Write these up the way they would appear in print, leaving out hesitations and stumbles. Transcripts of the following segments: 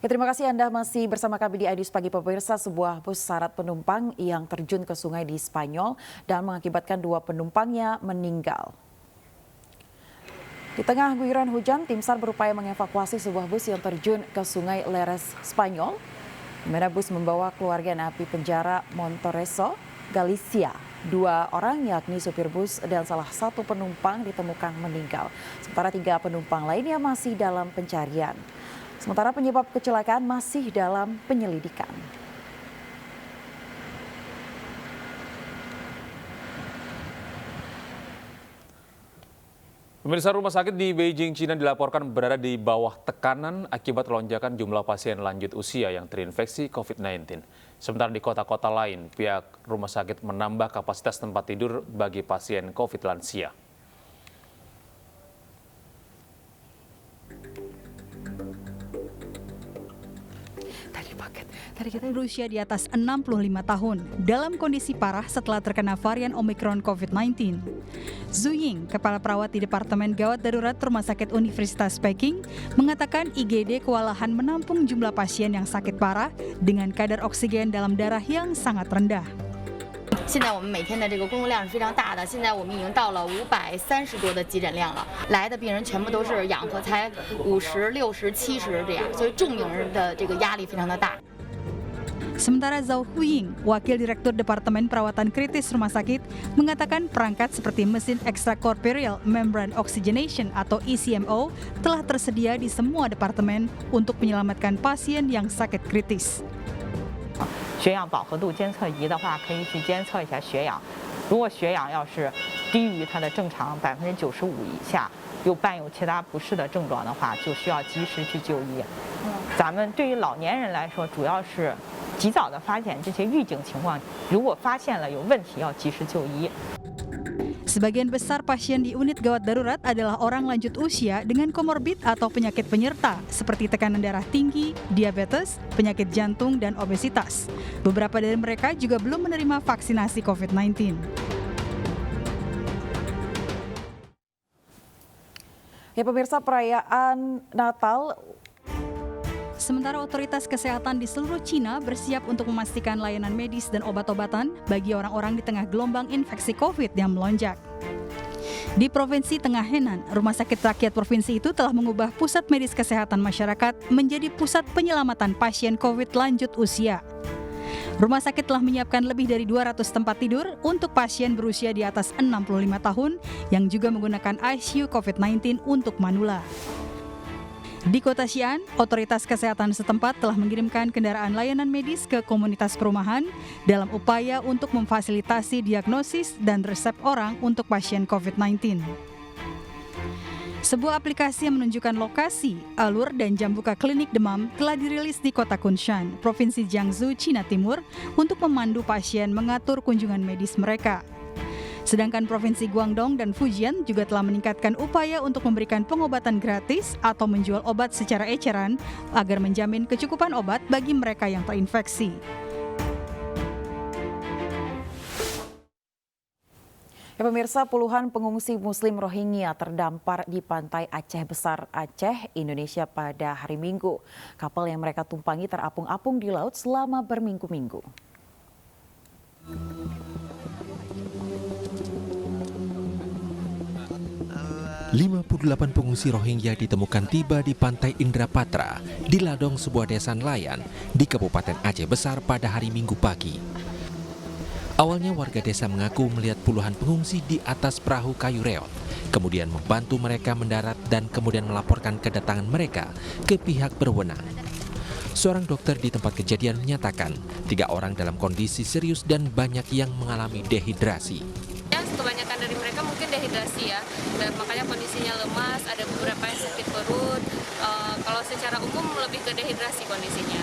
Ya, terima kasih Anda masih bersama kami di iNews Pagi pemirsa. Sebuah bus syarat penumpang yang terjun ke sungai di Spanyol dan mengakibatkan 2 penumpangnya meninggal. Di tengah guyuran hujan, tim SAR berupaya mengevakuasi sebuah bus yang terjun ke sungai Leres, Spanyol. Di mana bus membawa keluarga napi penjara Montereso, Galicia. 2 orang yakni supir bus dan salah satu penumpang ditemukan meninggal. Sementara 3 penumpang lainnya masih dalam pencarian. Sementara penyebab kecelakaan masih dalam penyelidikan. Pemirsa, rumah sakit di Beijing, Cina dilaporkan berada di bawah tekanan akibat lonjakan jumlah pasien lanjut usia yang terinfeksi COVID-19. Sementara di kota-kota lain, pihak rumah sakit menambah kapasitas tempat tidur bagi pasien COVID lansia. Berusia di atas 65 tahun dalam kondisi parah setelah terkena varian Omicron COVID-19. Zhu Ying, kepala perawat di Departemen Gawat Darurat Rumah Sakit Universitas Peking, mengatakan IGD kewalahan menampung jumlah pasien yang sakit parah dengan kadar oksigen dalam darah yang sangat rendah. 现在我们每天的这个工作量是非常大的，现在我们已经到了530多的急诊量了，来的病人全部都是氧和才50、60、70这样，所以重病人的这个压力非常的大。 Sementara Zhao Huying, Wakil Direktur Departemen Perawatan Kritis Rumah Sakit, mengatakan perangkat seperti mesin extracorporeal membrane oxygenation atau ECMO telah tersedia di semua departemen untuk menyelamatkan pasien yang sakit kritis. 血氧饱和度监测仪的话，可以去监测一下血氧。如果血氧要是低于它的正常95%以下，又伴有其他不适的症状的话，就需要及时去就医。咱们对于老年人来说，主要是及早的发现这些预警情况，如果发现了有问题，要及时就医。 Sebagian besar pasien di unit gawat darurat adalah orang lanjut usia dengan komorbid atau penyakit penyerta seperti tekanan darah tinggi, diabetes, penyakit jantung, dan obesitas. Beberapa dari mereka juga belum menerima vaksinasi COVID-19. Ya, pemirsa, perayaan Natal. Sementara otoritas kesehatan di seluruh Cina bersiap untuk memastikan layanan medis dan obat-obatan bagi orang-orang di tengah gelombang infeksi COVID yang melonjak. Di Provinsi Tengah Henan, Rumah Sakit Rakyat Provinsi itu telah mengubah pusat medis kesehatan masyarakat menjadi pusat penyelamatan pasien COVID lanjut usia. Rumah sakit telah menyiapkan lebih dari 200 tempat tidur untuk pasien berusia di atas 65 tahun yang juga menggunakan ICU COVID-19 untuk manula. Di Kota Xi'an, otoritas kesehatan setempat telah mengirimkan kendaraan layanan medis ke komunitas perumahan dalam upaya untuk memfasilitasi diagnosis dan resep orang untuk pasien COVID-19. Sebuah aplikasi yang menunjukkan lokasi, alur, dan jam buka klinik demam telah dirilis di Kota Kunshan, Provinsi Jiangsu, Cina Timur, untuk memandu pasien mengatur kunjungan medis mereka. Sedangkan Provinsi Guangdong dan Fujian juga telah meningkatkan upaya untuk memberikan pengobatan gratis atau menjual obat secara eceran agar menjamin kecukupan obat bagi mereka yang terinfeksi. Ya, pemirsa, puluhan pengungsi Muslim Rohingya terdampar di pantai Aceh Besar, Aceh, Indonesia pada hari Minggu. Kapal yang mereka tumpangi terapung-apung di laut selama berminggu-minggu. 58 pengungsi Rohingya ditemukan tiba di pantai Indrapatra di ladang sebuah desa nelayan di Kabupaten Aceh Besar pada hari Minggu pagi. Awalnya warga desa mengaku melihat puluhan pengungsi di atas perahu kayu reot, kemudian membantu mereka mendarat dan kemudian melaporkan kedatangan mereka ke pihak berwenang. Seorang dokter di tempat kejadian menyatakan 3 orang dalam kondisi serius dan banyak yang mengalami dehidrasi. Kebanyakan dari mereka mungkin dehidrasi ya, dan makanya kondisinya lemas, ada beberapa yang sakit perut. Kalau secara umum lebih ke dehidrasi kondisinya.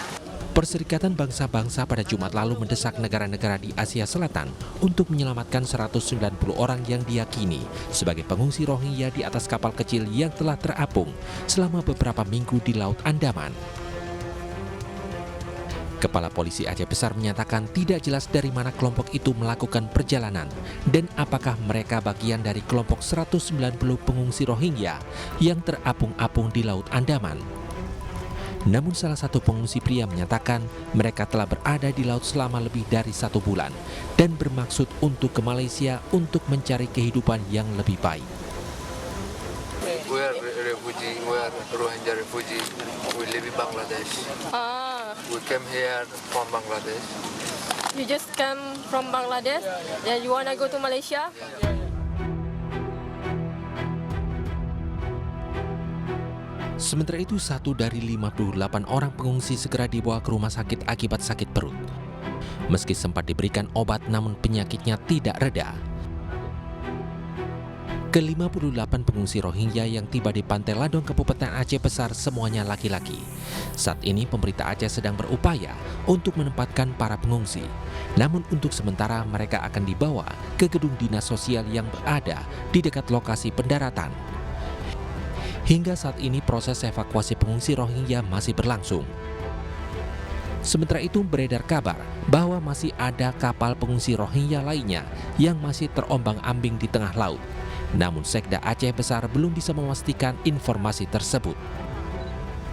Perserikatan Bangsa-Bangsa pada Jumat lalu mendesak negara-negara di Asia Selatan untuk menyelamatkan 190 orang yang diyakini sebagai pengungsi Rohingya di atas kapal kecil yang telah terapung selama beberapa minggu di Laut Andaman. Kepala Polisi Aceh Besar menyatakan tidak jelas dari mana kelompok itu melakukan perjalanan dan apakah mereka bagian dari kelompok 190 pengungsi Rohingya yang terapung-apung di Laut Andaman. Namun salah satu pengungsi pria menyatakan mereka telah berada di laut selama lebih dari 1 bulan dan bermaksud untuk ke Malaysia untuk mencari kehidupan yang lebih baik. We are refugee, we are Rohingya refugee. We live in Bangladesh. We came here from Bangladesh. You just come from Bangladesh? Yeah, you wanna go to Malaysia? Sementara itu, 1 dari 58 orang pengungsi segera dibawa ke rumah sakit akibat sakit perut. Meski sempat diberikan obat, namun penyakitnya tidak reda. Ke-58 pengungsi Rohingya yang tiba di Pantai Ladong, Kabupaten Aceh Besar, semuanya laki-laki. Saat ini pemerintah Aceh sedang berupaya untuk menempatkan para pengungsi. Namun untuk sementara mereka akan dibawa ke gedung dinas sosial yang berada di dekat lokasi pendaratan. Hingga saat ini proses evakuasi pengungsi Rohingya masih berlangsung. Sementara itu beredar kabar bahwa masih ada kapal pengungsi Rohingya lainnya yang masih terombang-ambing di tengah laut. Namun Sekda Aceh Besar belum bisa memastikan informasi tersebut.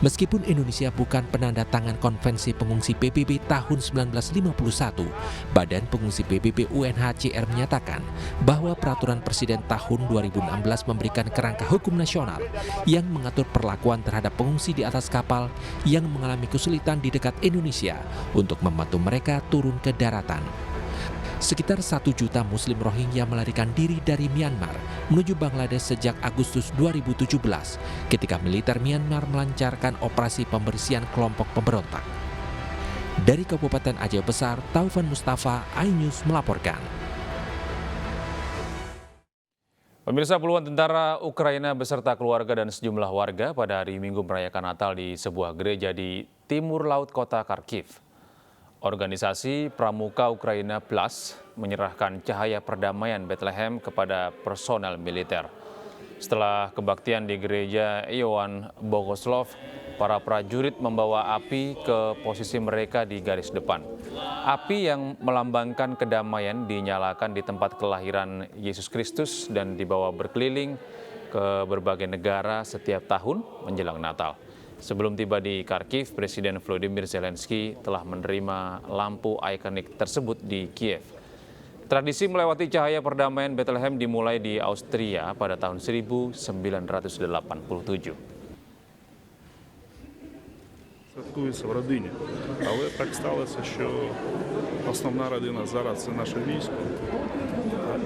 Meskipun Indonesia bukan penanda tangan Konvensi Pengungsi PBB tahun 1951, Badan Pengungsi PBB UNHCR menyatakan bahwa Peraturan Presiden tahun 2016 memberikan kerangka hukum nasional yang mengatur perlakuan terhadap pengungsi di atas kapal yang mengalami kesulitan di dekat Indonesia untuk membantu mereka turun ke daratan. Sekitar 1 juta Muslim Rohingya melarikan diri dari Myanmar menuju Bangladesh sejak Agustus 2017 ketika militer Myanmar melancarkan operasi pembersihan kelompok pemberontak. Dari Kabupaten Aceh Besar, Taufan Mustafa, iNews melaporkan. Pemirsa, puluhan tentara Ukraina beserta keluarga dan sejumlah warga pada hari Minggu merayakan Natal di sebuah gereja di timur laut kota Kharkiv. Organisasi Pramuka Ukraina Plus menyerahkan cahaya perdamaian Bethlehem kepada personel militer. Setelah kebaktian di gereja Ioan Bogoslov, para prajurit membawa api ke posisi mereka di garis depan. Api yang melambangkan kedamaian dinyalakan di tempat kelahiran Yesus Kristus dan dibawa berkeliling ke berbagai negara setiap tahun menjelang Natal. Sebelum tiba di Kharkiv, Presiden Volodymyr Zelensky telah menerima lampu ikonik tersebut di Kiev. Tradisi melewati cahaya perdamaian Bethlehem dimulai di Austria pada tahun 1987. Святкується в родині, але так сталося, що основна родина зараз це наше військо.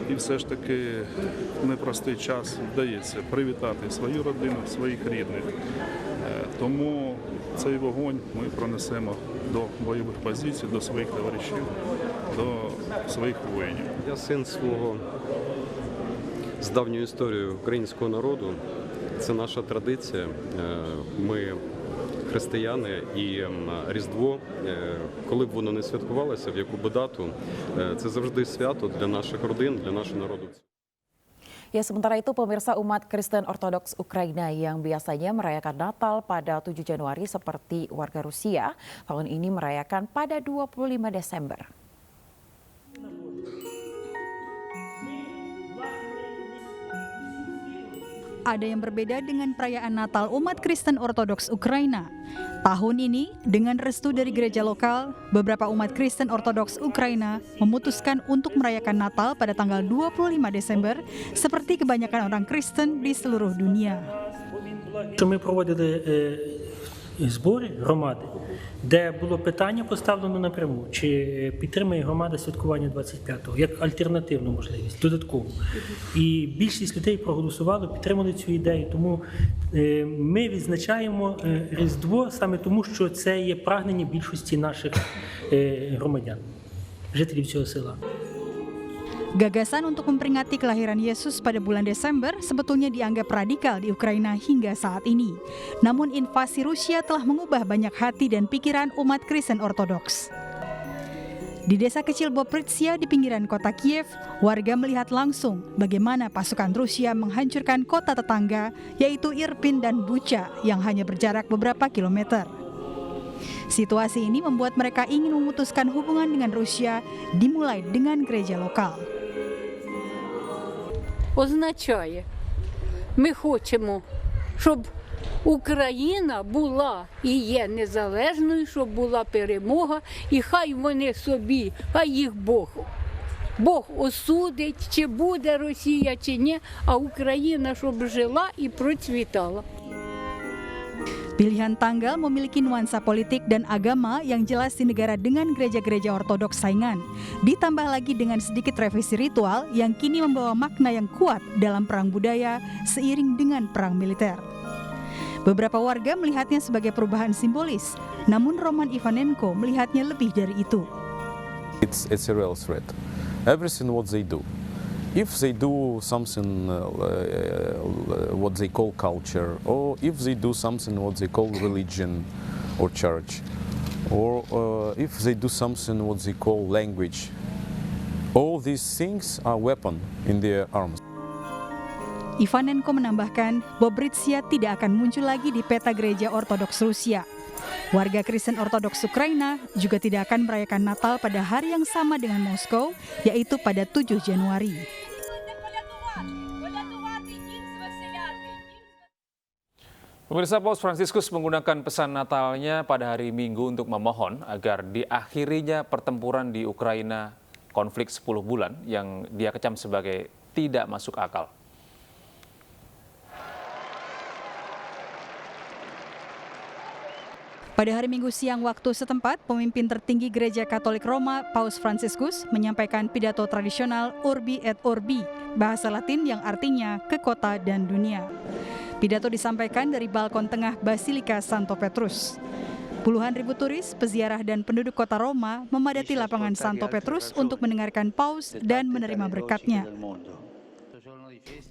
І все ж таки в непростий час вдається привітати свою родину, своїх рідних. Тому цей вогонь ми пронесемо до бойових позицій, до своїх товаришів, до своїх воїнів. Я син свого з давньою історією українського народу. Це наша традиція. Ми християни, і Різдво, коли б воно не святкувалося, в яку б дату, це завжди свято для наших родин, для нашого народу. Ya, sementara itu pemirsa, umat Kristen Ortodoks Ukraina yang biasanya merayakan Natal pada 7 Januari seperti warga Rusia, tahun ini merayakan pada 25 Desember. Ada yang berbeda dengan perayaan Natal umat Kristen Ortodoks Ukraina. Tahun ini, dengan restu dari gereja lokal, beberapa umat Kristen Ortodoks Ukraina memutuskan untuk merayakan Natal pada tanggal 25 Desember, seperti kebanyakan orang Kristen di seluruh dunia. Ми проводили збори громади, де було питання поставлено напряму, чи підтримує громада святкування 25-го, як альтернативну можливість, додаткову. І більшість людей проголосували, підтримали цю ідею, тому ми відзначаємо Різдво саме тому, що це є прагнення більшості наших громадян, жителів цього села. Gagasan untuk memperingati kelahiran Yesus pada bulan Desember sebetulnya dianggap radikal di Ukraina hingga saat ini. Namun invasi Rusia telah mengubah banyak hati dan pikiran umat Kristen Ortodoks. Di desa kecil Bobritsia di pinggiran kota Kiev, warga melihat langsung bagaimana pasukan Rusia menghancurkan kota tetangga, yaitu Irpin dan Bucha yang hanya berjarak beberapa kilometer. Situasi ini membuat mereka ingin memutuskan hubungan dengan Rusia, dimulai dengan gereja lokal. Означає, ми хочемо, щоб Україна була і є незалежною, щоб була перемога, і хай вони собі, хай їх Бог осудить, чи буде Росія, чи ні, а Україна, щоб жила і процвітала. Pilihan tanggal memiliki nuansa politik dan agama yang jelas di negara dengan gereja-gereja ortodoks saingan. Ditambah lagi dengan sedikit revisi ritual yang kini membawa makna yang kuat dalam perang budaya seiring dengan perang militer. Beberapa warga melihatnya sebagai perubahan simbolis, namun Roman Ivanenko melihatnya lebih dari itu. It's a real threat. Everything what they do. If they do something what they call culture, or if they do something what they call religion or church, or if they do something what they call language, all these things are weapon in their arms. Ivanenko menambahkan, Bobritsia tidak akan muncul lagi di peta gereja Ortodoks Rusia. Warga Kristen Ortodoks Ukraina juga tidak akan merayakan Natal pada hari yang sama dengan Moskow, yaitu pada 7 Januari. Pemirsa, Paus Fransiskus menggunakan pesan Natalnya pada hari Minggu untuk memohon agar diakhirinya pertempuran di Ukraina, konflik 10 bulan yang dia kecam sebagai tidak masuk akal. Pada hari Minggu siang waktu setempat, pemimpin tertinggi Gereja Katolik Roma, Paus Fransiskus, menyampaikan pidato tradisional Urbi et Orbi, bahasa Latin yang artinya ke kota dan dunia. Pidato disampaikan dari balkon tengah Basilika Santo Petrus. Puluhan ribu turis, peziarah dan penduduk kota Roma memadati lapangan Santo Petrus untuk mendengarkan Paus dan menerima berkatnya.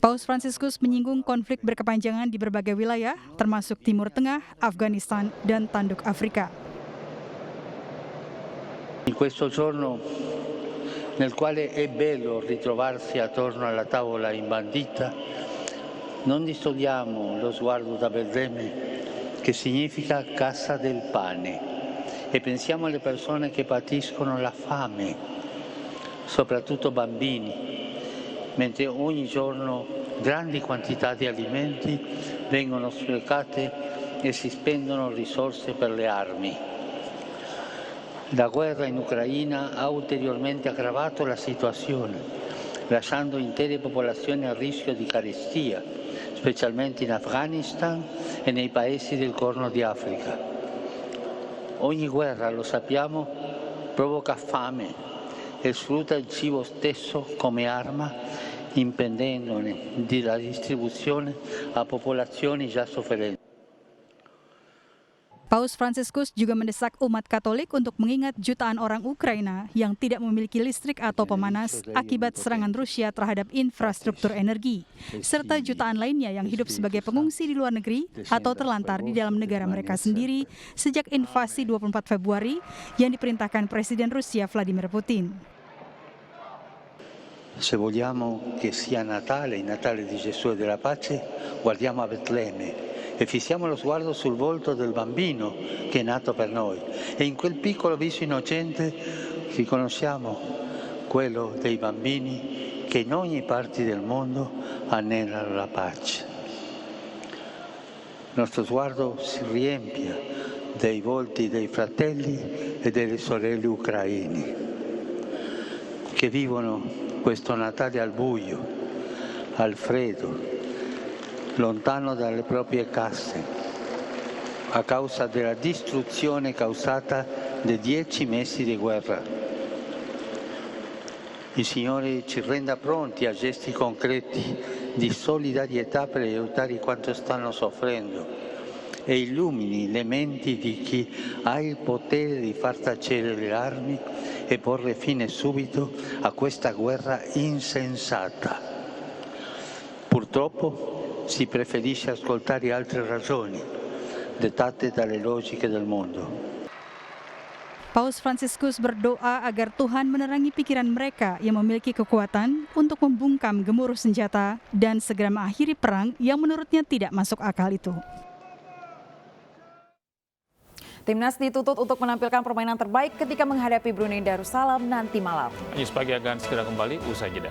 Paus Fransiskus menyinggung konflik berkepanjangan di berbagai wilayah, termasuk Timur Tengah, Afghanistan, dan Tanduk Afrika. In questo giorno nel quale è bello ritrovarsi attorno alla tavola imbandita, non distogliamo lo sguardo da Betlemme, che significa casa del pane, e pensiamo alle persone che patiscono la fame, soprattutto bambini, mentre ogni giorno grandi quantità di alimenti vengono sprecate e si spendono risorse per le armi. La guerra in Ucraina ha ulteriormente aggravato la situazione, lasciando intere popolazioni a rischio di carestia, specialmente in Afghanistan e nei paesi del Corno di Africa. Ogni guerra, lo sappiamo, provoca fame e sfrutta il cibo stesso come arma, impedendone la distribuzione a popolazioni già sofferenti. Paus Fransiskus juga mendesak umat Katolik untuk mengingat jutaan orang Ukraina yang tidak memiliki listrik atau pemanas akibat serangan Rusia terhadap infrastruktur energi, serta jutaan lainnya yang hidup sebagai pengungsi di luar negeri atau terlantar di dalam negara mereka sendiri sejak invasi 24 Februari yang diperintahkan Presiden Rusia Vladimir Putin. Se vogliamo che sia Natale, il Natale di Gesù e della pace, guardiamo a Betlemme e fissiamo lo sguardo sul volto del bambino che è nato per noi, e in quel piccolo viso innocente riconosciamo quello dei bambini che in ogni parte del mondo anelano la pace. Il nostro sguardo si riempie dei volti dei fratelli e delle sorelle ucraini che vivono questo Natale al buio, al freddo, lontano dalle proprie case, a causa della distruzione causata dai 10 mesi di guerra. Il Signore ci renda pronti a gesti concreti di solidarietà per aiutare quanto stanno soffrendo e illumini le menti di chi ha il potere di far tacere le armi e porre fine subito a questa guerra insensata. Purtroppo si preferisce ascoltare altre ragioni, dettate dalle logiche del mondo. Paus Fransiskus berdoa agar Tuhan menerangi pikiran mereka yang memiliki kekuatan untuk membungkam gemuruh senjata dan segera mengakhiri perang yang menurutnya tidak masuk akal itu. Timnas dituntut untuk menampilkan permainan terbaik ketika menghadapi Brunei Darussalam nanti malam. News Pagi akan segera kembali usai jeda.